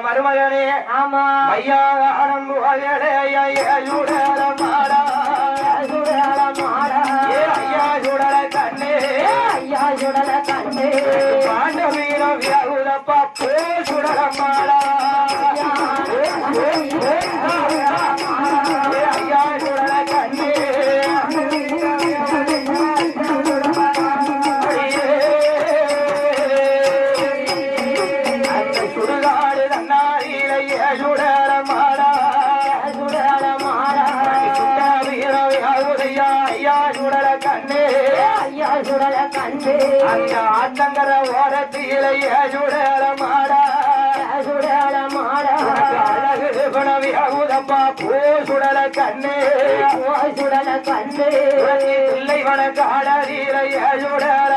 மருமகனே ஆமா ஐயா ஆரம்பு மாடா சுடல மாடா ஐயா சுடல கண்ணே ஐயா சுடல கண்ணே பாண்ட வீர வியாகுதப்பா போ சுடல மாடா ஐயா சுடல கண்ணே சுடுகாடு தன்னாரிலேயே சுடல மாடா சுடல மாடா வீர வியாகுதையா ஐயா சுடல கண்ணே ஐயா சுடல கண்ணே அந்த ஆத்தங்கர ஓரத்திலேயே சுடல மாடா சுடல மாடா அழகு குணவி அகுதப்பா பூ சுடல கண்ணே சுடல கண்ணே பிள்ளை வனக்கு அழகீரைய சுடல